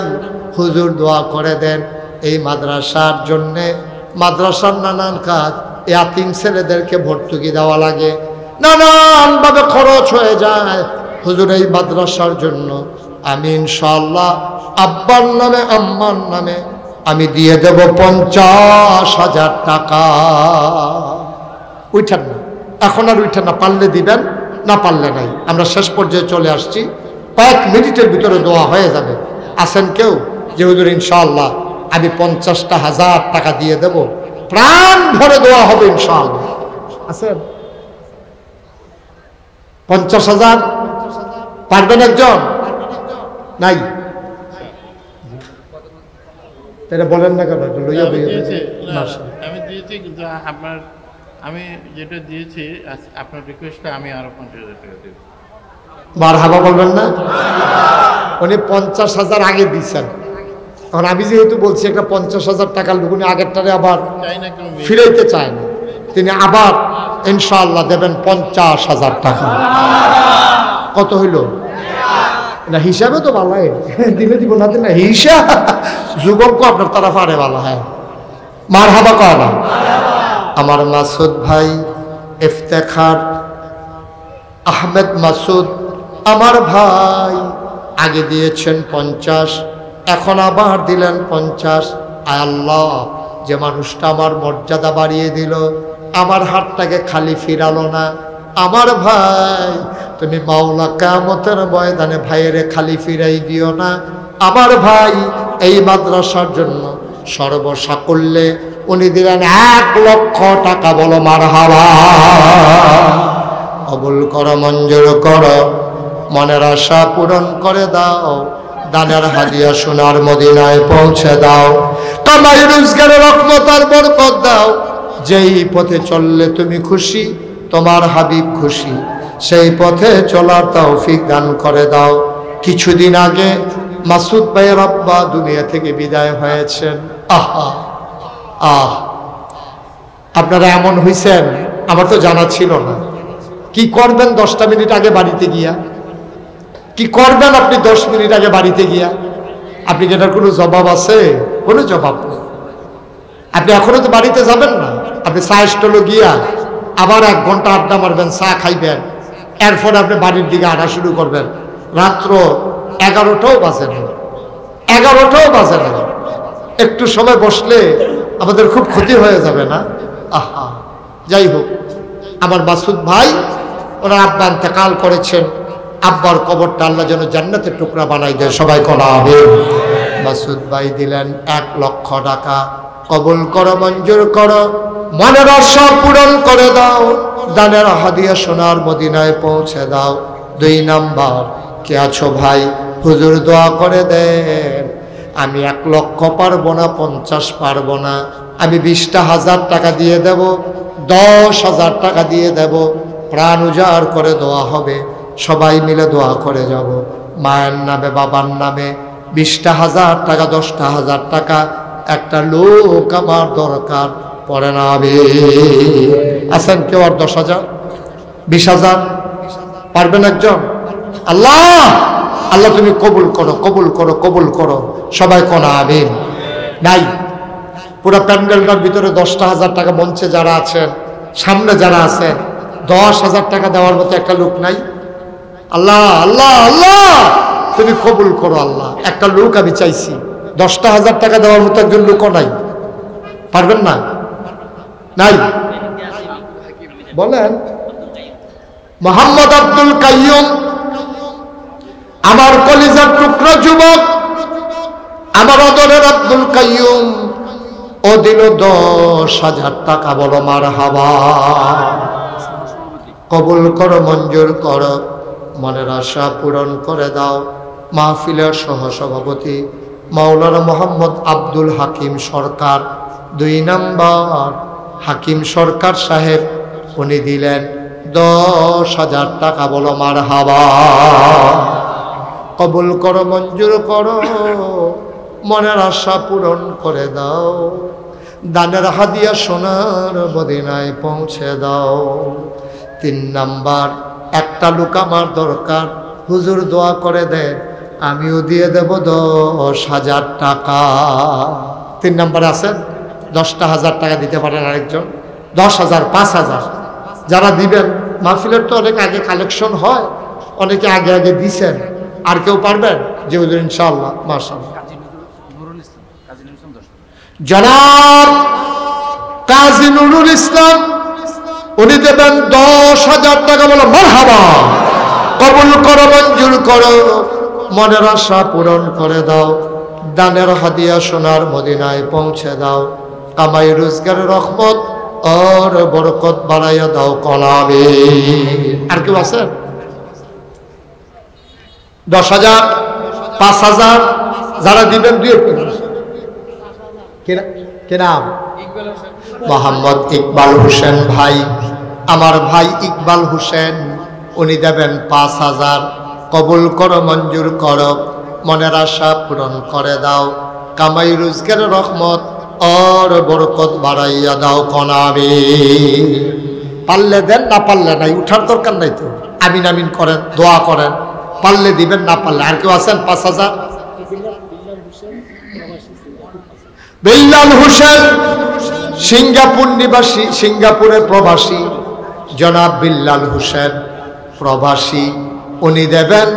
হুজুর দোয়া করে দেন এই মাদ্রাসার জন্যে। মাদ্রাসার নানান কাজ, ইয়াতিম ছেলেদেরকে ভর্তুকি দেওয়া লাগে, নানানভাবে খরচ হয়ে যায়। হুজুর এই মাদ্রাসার জন্য আমি ইনশাআল্লাহ আব্বার নামে আম্মার নামে আমি দিয়ে দেব 50,000 টাকা। উঠেন না, এখন আর উঠেন না, পারলে দিবেন, না পারলে নাই। আমরা শেষ পর্যায়ে চলে আসছি, কয়েক মিনিটের ভিতরে দোয়া হয়ে যাবে। আসেন কেউ যে হুজুর ইনশাআল্লাহ আমি 50,000 টাকা দিয়ে দেব, প্রাণ ভরে দোয়া হবে ইনশাআল্লাহ। আসেন, 50,000 পারবেন একজন? নাই? এটা বলেন না কেন? লইয়া আমি দিয়েছি, কিন্তু আমি যেটা দিয়েছি আপনার রিকোয়েস্টে আমি আরো 50,000 টাকা দেব। মারহাবা বলবেন না? উনি 50,000 আগে দিচ্ছেন, এখন আমি যেহেতু বলছি একটা 50,000 টাকার লোক, উনি আগেরটারে আবার ফিরাইতে চায় না, তিনি আবার ইনশাআল্লাহ দেবেন 50,000 টাকা। কত হইল না? হিসাবে তো ভালো দিলে দিব না, না হিসাব যুবক আপনার তারা পারে ভালো। হ্যাঁ, মারহাবা কয় না? আমার মাসুদ ভাই ইফতেখার আহমেদ মাসুদ আমার ভাই আগে দিয়েছেন 50, এখন আবার দিলেন 50। আয় আল্লাহ, যে মানুষটা আমার মর্যাদা বাড়িয়ে দিল, আমার হাতটাকে খালি ফিরালো না, আমার ভাই তুমি মাওলা কিয়ামতের ময়দানে ভাইয়েরে খালি ফিরাই দিও না। আমার ভাই এই মাদ্রাসার জন্য সর্বসাকল্যে উনি দিলেন 1 লক্ষ টাকা। বলো মারহাবা। কবুল করো, মঞ্জুর করো, মনের আশা পূরণ করে দাও, দানের হাদিয়া সোনার মদিনায় পৌঁছে দাও, কামাই রোজগারে রহমত আর বরকত দাও। যেই পথে চললে তুমি খুশি, তোমার হাবিব খুশি, সেই পথে চলার তৌফিক দান করে দাও। কিছুদিন আগে মাসুদ ভাইয়ের আব্বা দুনিয়া থেকে বিদায় হয়েছেন। আহা আহ, আপনারা এমন হইছেন, আমার তো জানা ছিল না। কি করবেন 10টা মিনিট আগে বাড়িতে গিয়া? কি করবেন আপনি 10 মিনিট আগে বাড়িতে গিয়া? আপনি যেটার কোনো জবাব আছে? কোনো জবাব নেই। আপনি এখনো তো বাড়িতে যাবেন না, আপনি চা স্টলে গিয়া আবার 1 ঘন্টা আড্ডা মারবেন, চা খাইবেন, এরপরে আপনি বাড়ির দিকে হাঁটা শুরু করবেন। রাত্র 11টাও বাজে না, 11টাও বাজে না। একটু সময় বসলে আমাদের খুব ক্ষতি হয়ে যাবে না? আহা, যাই হোক, আমার মাসুদ ভাই ওনার আব্বা ইন্তেকাল করেছেন। আব্বার কবরটা আল্লাহ যেন জান্নাতের টুকরা বানাই দেয়, সবাই কলা হবে। মাসুদ ভাই দিলেন 1 লক্ষ টাকা। কবুল করো, মঞ্জুর করো, মনের আশা পূরণ করে দাও, দানের হাদিয়া সোনার মদিনায় পৌঁছে দাও। 2 নাম্বার, কে আছো ভাই? হুজুর দোয়া করে দেন, আমি 1 লক্ষ পারবো না, 50 পারবো না, আমি 20,000 টাকা দিয়ে দেব, 10,000 টাকা দিয়ে দেব, প্রাণ উজাড় করে দোয়া হবে, সবাই মিলে দোয়া করে যাব। মায়ের নামে, বাবার নামে 20,000 টাকা, 10,000 টাকা, একটা লোক আমার দরকার পড়ে না। আছেন কেউ আর 10,000 20,000 পারবেন একজন? আল্লাহ আল্লাহ তুমি কবুল করো, কবুল করো, কবুল করো, সবাই কোনা আমিন। নাই, পুরো প্যান্ডেলটার ভিতরে 10,000 টাকা, মঞ্চে যারা আছেন, সামনে যারা আছেন, 10,000 টাকা দেওয়ার মতো একটা লোক নাই? আল্লাহ আল্লাহ আল্লাহ তুমি কবুল করো আল্লাহ। একটা লোক আমি চাইছি, 10,000 টাকা দেওয়ার মতো একজন লোকও নাই। পারবেন না? নাই? বলেন। মোহাম্মদ আব্দুল কাইয়ুম, আমার কলিজার টুকরা যুবক, আমার আদরের আব্দুল কাইয়ুম, ও দিল 10,000 টাকা। বলো মারহাবা। কবুল করো, মঞ্জুর করো, মনের আশা পূরণ করে দাও। মাহফিলের সহসভাপতি মাওলানা মোহাম্মদ আব্দুল হাকিম সরকার, 2 নাম্বার হাকিম সরকার সাহেব, উনি দিলেন 10,000 টাকা। বলো মারহাবা। কবুল করো, মঞ্জুর করো, মনের আশা পূরণ করে দাও, দানের হাদিয়া সোনার মদিনায় পৌঁছে দাও। 3 নাম্বার একটা লোক আমার দরকার, হুজুর দোয়া করে দেন, আমিও দিয়ে দেব 10,000 টাকা। 3 নম্বরে আছেন, 10,000 টাকা দিতে পারেন আরেকজন, 10,000, 5,000 যারা দিবেন। মাহফিলের তো অনেক আগে কালেকশন হয়, অনেকে আগে আগে দিছেন। আর কেউ পারবেন? যে হুজুর ইনশাআল্লাহ, মাশাআল্লাহ। জনাব কাজী নুরুল ইসলাম, উনি দেবেন 10,000 টাকা। বলো মারহাবা। কবুল করো, মঞ্জুর করো, মনের আশা পূরণ করে দাও, দানের হাদিয়া সোনার মদিনায় পৌঁছে দাও, কামাই রোজগারের রহমত আর বরকত বাড়াইয়া দাও, কলাবে। আর কেউ আছেন? 10,000, 5,000 যারা দিবেন, দুই কে নাম? মোহাম্মদ ইকবাল হোসেন ভাই, আমার ভাই ইকবাল হোসেন, উনি দেবেন 5,000। কবুল করো, মঞ্জুর করো, মনের আশা পূরণ করে দাও, কামাই রোজগারের রহমত আর বরকত বাড়াইয়া দাও, কনাবে। পারলে দেন, না পারলে নাই, উঠার দরকার নাই তো। আমিন আমিন করেন, দোয়া করেন, পারলে দিবেন, না পারলে। আর কেউ আছেন? 5,000। বিল্লাল হোসেন, সিঙ্গাপুর নিবাসী, সিঙ্গাপুরের প্রবাসী, জনাব বিল্লাল হোসেন প্রবাসী, উনি দেবেন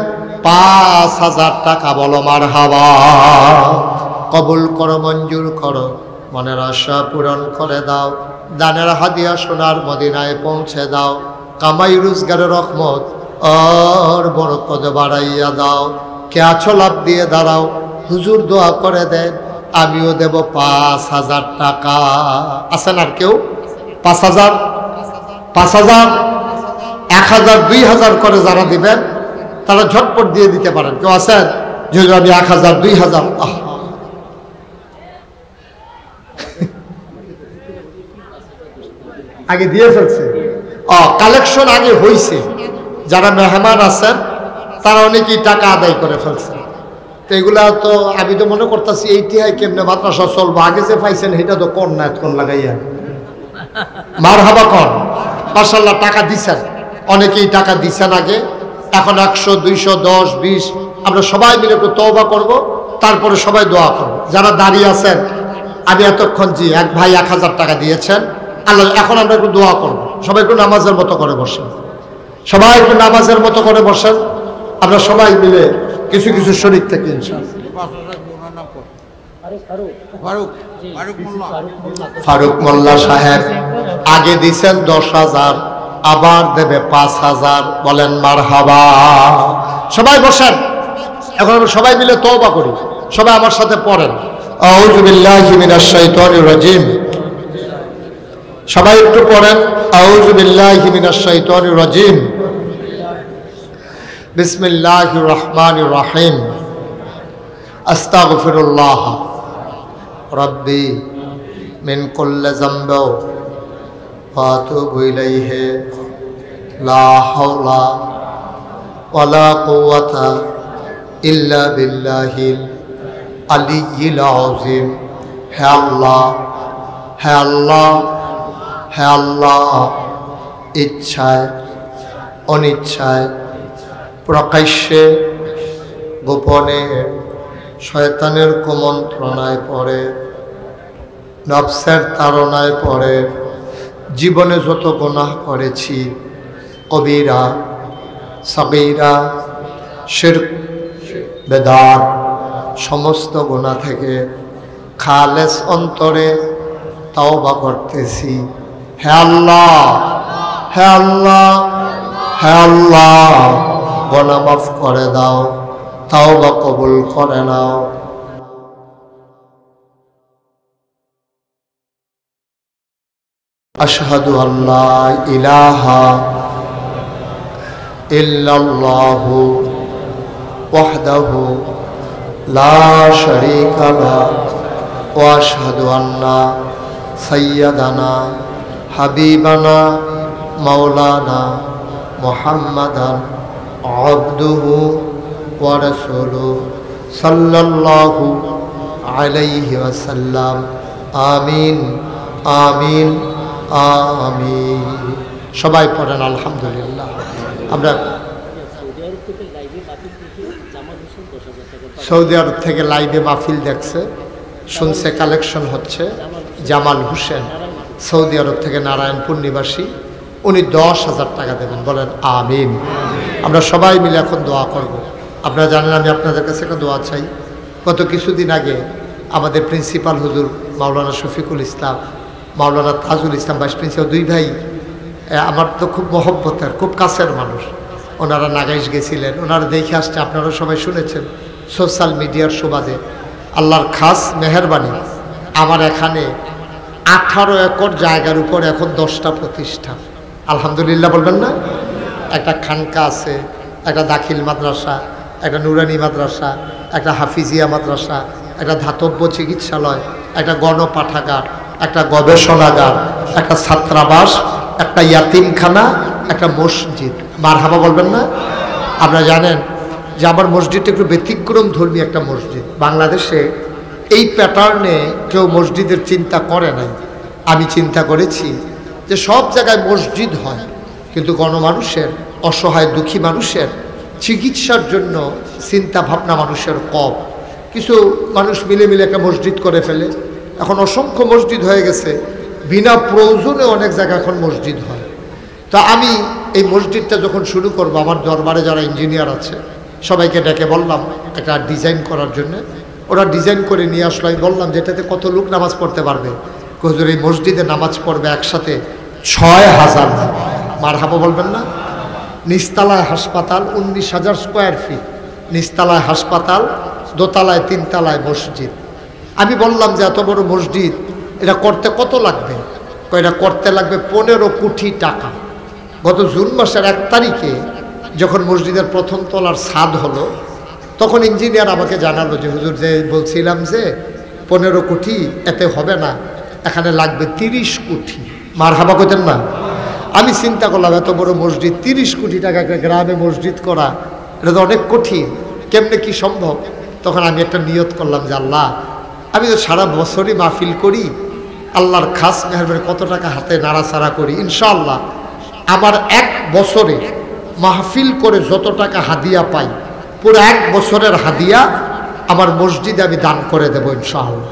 5,000 টাকা। বলো মারহাবা। কবুল করো, মঞ্জুর করো, মনের আশা পূরণ করে দাও, দানের হাদিয়া সোনার মদিনায় পৌঁছে দাও, কামাই রোজগারের রহমত আর বরকত বাড়াইয়া দাও। কে আছো? লাভ দিয়ে দাঁড়াও, হুজুর দোয়া করে দেন, আমিও দেব 5,000 টাকা। আছেন আর কেউ? 5,000, 5,000, 1,000, 2,000 করে যারা দিবেন তারা ঝটপট দিয়ে দিতে পারেন। কেউ আছেন? যদি আমি 1,000, 2,000। আগে দিয়ে ফেলছে, কালেকশন আগে হয়েছে। যারা মেহমান আছেন তারা অনেকেই টাকা আদায় করে ফেলছে। তো এগুলা তো আমি তো মনে করতেছি এইটিহাই কেমনে মাদ্রাসা চলবো। আগে যে পাইছেন সেটা তো কোন না, কোন লাগাইয়া মারহাবা কন। মাশাআল্লাহ, টাকা দিচ্ছেন, অনেকেই টাকা দিচ্ছেন আগে। এখন 100, 200, 10, 20 আমরা সবাই মিলে একটু তওবা করব, তারপরে সবাই দোয়া করব। যারা দাঁড়িয়ে আছেন, আমি এতক্ষণ জি এক ভাই 1,000 টাকা দিয়েছেন, আল্লাহ। এখন আমরা একটু দোয়া করব, সবাই একটু নামাজের মতো করে বসেন, সবাই একটু নামাজের মতো করে বসেন। আমরা সবাই মিলে কিছু কিছু শরীর থেকে ইনশাআল্লাহ। ফারুক মোল্লা সাহেব আগে দিছেন 10,000, আবার দেবে 5,000। বলেন মারহাবা। সবাই বসেন, এখন আমরা সবাই মিলে তওবা করি। সবাই আমার সাথে পড়েন, আউযু বিল্লাহি মিনাশ শাইতানির রাজিম। সবাই একটু পড়েন, আউযু বিল্লাহি মিনাশ শাইতানির রাজিম, বিসমিল্লাহির রহমানির রহিম, আস্তাগফিরুল্লাহ রব্বি মিন কুল্লি যামবি ওয়া আতুবু ইলাইহি, লা হাওলা ওয়ালা কুওয়াতা ইল্লা বিল্লাহিল আলিয়্যিল আযীম। হে আল্লাহ, হে আল্লাহ, হে আল্লাহ, ইচ্ছায় অনিচ্ছায়, প্রকাশ্যে গোপনে, শয়তানের কুমন্ত্রণায় পড়ে, নফসের তাড়নায় পড়ে জীবনে যত গুনাহ করেছি, কবিরা সগীরা শিরক বেদাত, সমস্ত গুনাহ থেকে খালেস অন্তরে তওবা করতেছি। হে আল্লাহ, হে আল্লাহ, হে আল্লাহ, গুনাহ মাফ করে দাও, তওবা কবুল করে নাও। আশহাদু আল্লা ইলাহা ইল্লাল্লাহু ওয়াহদাহু লা শারীকা লাহু ওয়া আশহাদু আন্না সাইয়্যিদানা হাবিবানা মাওলানা মুহাম্মাদান আবদুহু ওয়া রাসূলুহু সাল্লাল্লাহু আলাইহি ওয়াসাল্লাম। আমিন, আমিন, আমিন। সবাই পড়েন আলহামদুলিল্লাহ। আমরা সৌদি আরব থেকে লাইভে মাহফিল দেখছে, শুনছে কালেকশন হচ্ছে। জামাল হোসেন সৌদি আরব থেকে নারায়ণপুর নিবাসী, উনি 10,000 টাকা দেবেন। বলেন আমিন। আমরা সবাই মিলে এখন দোয়া করব। আপনারা জানেন আমি আপনাদের কাছে একটা দোয়া চাই। গত কিছুদিন আগে আমাদের প্রিন্সিপাল হুজুর মাওলানা শফিকুল ইসলাম, মাওলানা তাজুল ইসলাম ভাইস প্রিন্সিপাল, দুই ভাই আমার তো খুব মহব্বতের, খুব কাছের মানুষ। ওনারা নাগাইশ গেছিলেন, ওনারা দেখে আসছে, আপনারা সবাই শুনেছেন সোশ্যাল মিডিয়ার সুবাদে। আল্লাহর খাস মেহেরবানি, আমার এখানে 18 একর জায়গার উপর এখন 10টা প্রতিষ্ঠান। আলহামদুলিল্লাহ বলবেন না? একটা খানকা আছে, একটা দাখিল মাদ্রাসা, একটা নুরানি মাদ্রাসা, একটা হাফিজিয়া মাদ্রাসা, একটা ধাতব্য চিকিৎসালয়, একটা গণপাঠাগার, একটা গবেষণাগার, একটা ছাত্রাবাস, একটা ইয়াতিমখানা, একটা মসজিদ। মারহাবা বলবেন না? আপনারা জানেন যে আমার মসজিদটা একটু ব্যতিক্রম ধর্মী একটা মসজিদ। বাংলাদেশে এই প্যাটার্নে কেউ মসজিদের চিন্তা করে নাই। আমি চিন্তা করেছি যে সব জায়গায় মসজিদ হয়, কিন্তু গণমানুষের, অসহায় দুঃখী মানুষের চিকিৎসার জন্য চিন্তা ভাবনা মানুষের কম। কিছু মানুষ মিলে মিলে একটা মসজিদ করে ফেলে। এখন অসংখ্য মসজিদ হয়ে গেছে, বিনা প্রয়োজনে অনেক জায়গায় এখন মসজিদ হয়। তো আমি এই মসজিদটা যখন শুরু করব, আমার দরবারে যারা ইঞ্জিনিয়ার আছে সবাইকে ডেকে বললাম একটা ডিজাইন করার জন্য। ওরা ডিজাইন করে নিয়ে আসলো। আমি বললাম যেটাতে কত লোক নামাজ পড়তে পারবে? হুজুর এই মসজিদে নামাজ পড়বে একসাথে 6,000। মারহাবা বলবেন না? নিচতলায় হাসপাতাল, 19,000 স্কোয়ার ফিট নিচতলায় হাসপাতাল, দোতলায় 3 তলায় মসজিদ। আমি বললাম যে এত বড় মসজিদ এটা করতে কত লাগবে? এটা করতে লাগবে 15 কোটি টাকা। গত জুন মাসের 1 তারিখে যখন মসজিদের প্রথম তলার ছাদ হলো, তখন ইঞ্জিনিয়ার আমাকে জানালো যে হুজুর, যে বলছিলাম যে 15 কোটি এতে হবে না, এখানে লাগবে 30 কোটি। মারহাবা কইতেন না? আমি চিন্তা করলাম এত বড় মসজিদ, 30 কোটি টাকা গ্রামে মসজিদ করা, এটা তো অনেক কঠিন, কেমনে কি সম্ভব? তখন আমি একটা নিয়ত করলাম যে আল্লাহ, আমি তো সারা বছরই মাহফিল করি, আল্লাহর খাস মেহরবানি কত টাকা হাতে নাড়াচাড়া করি, ইনশাআল্লাহ আমার 1 বছরে মাহফিল করে যত টাকা হাদিয়া পাই, পুরো 1 বছরের হাদিয়া আমার মসজিদে আমি দান করে দেব ইনশাআল্লাহ।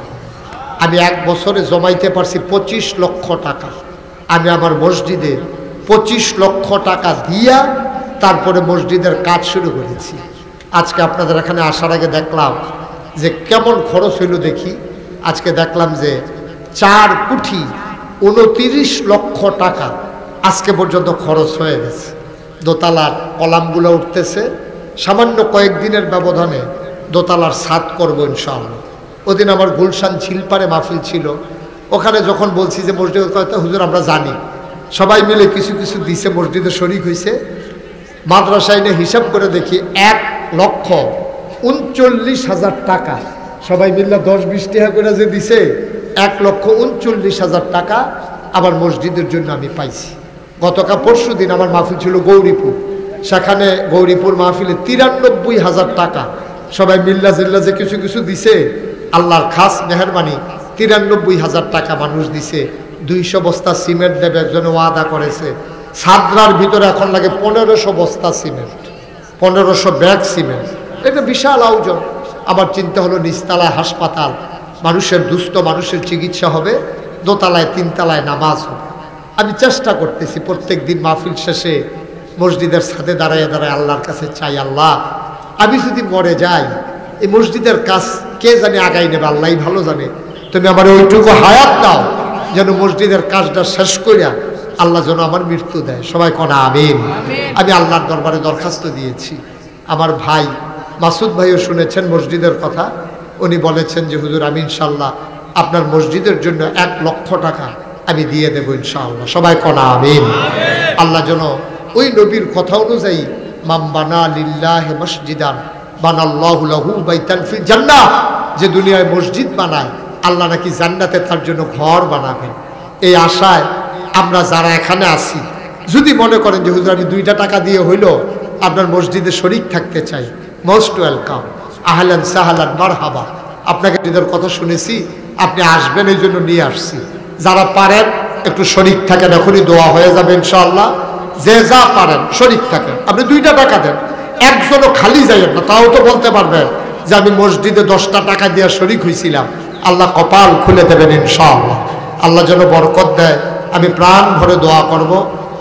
আমি 1 বছরে জমাইতে পারছি 25 লক্ষ টাকা। আমি আমার মসজিদে 25 লক্ষ টাকা দিয়া তারপরে মসজিদের কাজ শুরু করেছি। আজকে আপনাদের এখানে আসার আগে দেখলাম যে কেমন খরচ হইল দেখি। আজকে দেখলাম যে 4 কোটি 29 লক্ষ টাকা আজকে পর্যন্ত খরচ হয়ে গেছে। দোতলার কলামগুলো উঠতেছে, সামান্য কয়েকদিনের ব্যবধানে দোতলার ছাদ করবো ইনশাআল্লাহ। ওদিন আমার গুলশান ঝিলপাড়ে মাহফিল ছিল, ওখানে যখন বলছি যে মসজিদের কথা হুজুর আমরা জানি, সবাই মিলে কিছু কিছু দিছে, মসজিদে শরিক হয়েছে। মাদ্রাসায় নিয়ে হিসাব করে দেখি 1,39,000 টাকা সবাই মিলে 10-20 টাকা করে যে দিছে, 1,39,000 টাকা আমার মসজিদের জন্য আমি পাইছি। গতকাল পরশু দিন আমার মাহফিল ছিল গৌরীপুর, সেখানে গৌরীপুর মাহফিলে 93,000 টাকা সবাই মিল্লা জিল্লা যে কিছু কিছু দিছে, আল্লাহর খাস মেহরবানি 93,000 টাকা মানুষ দিছে। 200 বস্তা সিমেন্ট দেবে একজনে ওয়াদা করেছে। সাদরার ভিতরে এখন লাগে 1500 বস্তা সিমেন্ট, 1500 ব্যাগ সিমেন্ট। এটা বিশাল আয়োজন। আমার চিন্তা হলো নিচতলায় হাসপাতাল, মানুষের দুস্থ মানুষের চিকিৎসা হবে, দোতলায় 3 তলায় নামাজ হবে। আমি চেষ্টা করতেছি প্রত্যেক দিন মাহফিল শেষে মসজিদের ছাদে দাঁড়ায় দাঁড়ায় আল্লাহর কাছে চাই, আল্লাহ আমি যদি মরে যাই এই মসজিদের কাজ কে জানে আগাই নেবে, আল্লাহ ভালো জানে, তুমি আমার ওইটুকু হায়াত দাও যেন মসজিদের কাজটা শেষ করিয়া আল্লাহ যেন আমার মৃত্যু দেয়। সবাই কনা আমিন। আমি আল্লাহর দরবারে দরখাস্ত দিয়েছি। আমার ভাই মাসুদ ভাইও শুনেছেন মসজিদের কথা, উনি বলেছেন যে হুজুর আমি ইনশাল্লাহ আপনার মসজিদের জন্য 1 লক্ষ টাকা আমি দিয়ে দেবো ইনশাআল্লাহ। সবাই কনা আমিন। আল্লাহ যেন ওই নবীর কথা অনুযায়ী মাম বানা লিল্লাহি মসজিদান বানাল্লাহু লাহু বাইতান ফিল জান্নাহ, যে দুনিয়ায় মসজিদ বানায় আল্লাহ নাকি জান্নাতে তার জন্য ঘর বানাবেন। এই আশায় আমরা যারা এখানে আছি, যদি মনে করেন যে হুজুর আমি 2টা টাকা দিয়ে হইলো আপনার মসজিদে শরীক থাকতে চাই, মোস্ট ওয়েলকাম, আহলান সাহলান মারহাবা। আপনাকে নিজের কথা শুনেছি, আপনি আসবেন এই জন্য নিয়ে আসছি। যারা পারেন একটু শরীক থাকেন, এখনই দোয়া হয়ে যাবে ইনশাআল্লাহ। যে যা পারেন শরীক থাকেন। আপনি 2টা টাকা দেন, একজনও খালি যাইয়েন না। তাও তো বলতে পারবেন যে আমি মসজিদে 10টা টাকা দিয়ে শরীক হয়েছিলাম। আল্লাহ কপাল খুলে দেবেন ইনশাআল্লাহ। আল্লাহ যেন বরকত দেয়। আমি প্রাণ ভরে দোয়া করব।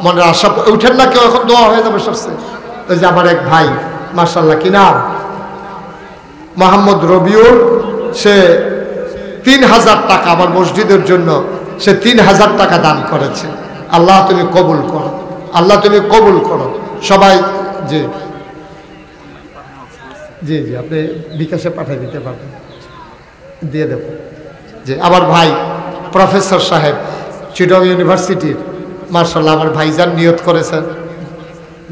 মনের আশা উঠেন না কেউ, এখন দোয়া হয়ে যাবে সবচেয়ে। ওই যে আমার এক ভাই, মাশাআল্লাহ, কি নাম, মোহাম্মদ রবিউল, সে 3000 টাকা আমার মসজিদের জন্য, সে 3000 টাকা দান করেছে। আল্লাহ তুমি কবুল করো, আল্লাহ তুমি কবুল করো সবাই। জি জি জি, আপনি বিকাশে পাঠিয়ে দিতে পারবেন, দিয়ে দেব। যে আমার ভাই প্রফেসর সাহেব চিটং ইউনিভার্সিটির, মার্শাল্লাহ, আমার ভাইজান নিয়ত করেছেন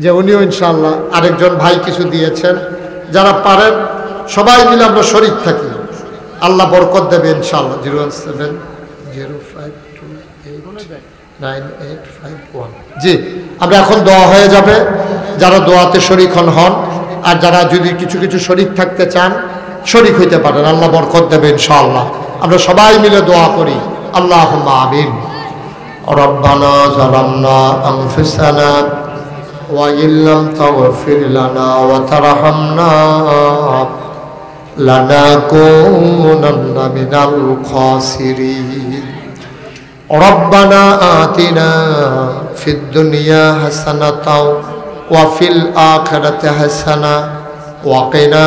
যে উনিও ইনশাআল্লাহ, আরেকজন ভাই কিছু দিয়েছেন। যারা পারেন সবাই মিলে আমরা শরীক থাকি, আল্লাহ বরকত দেবে ইনশাআল্লাহ। 017028985 জি, আমরা এখন দোয়া হয়ে যাবে। যারা দোয়াতে শরীক হন, আর যারা যদি কিছু কিছু শরীক থাকতে চান শরীক হইতে পারেন, আল্লাহ বরকত দেবে ইনশাআল্লাহ। আমরা সবাই মিলে দোয়া করি, আল্লাহুম্মা আমিন। রব্বানা যালামনা আনফুসানা ওয়া ইল্লাম তাগফির লানা ওয়া তারহামনা লানাকুনান্না মিনাল খাসিরিন। রব্বানা আতিনা ফিদ দুনিয়া হাসানাতাও ওয়া ফিল আখিরাতি হাসানা ওয়া কিনা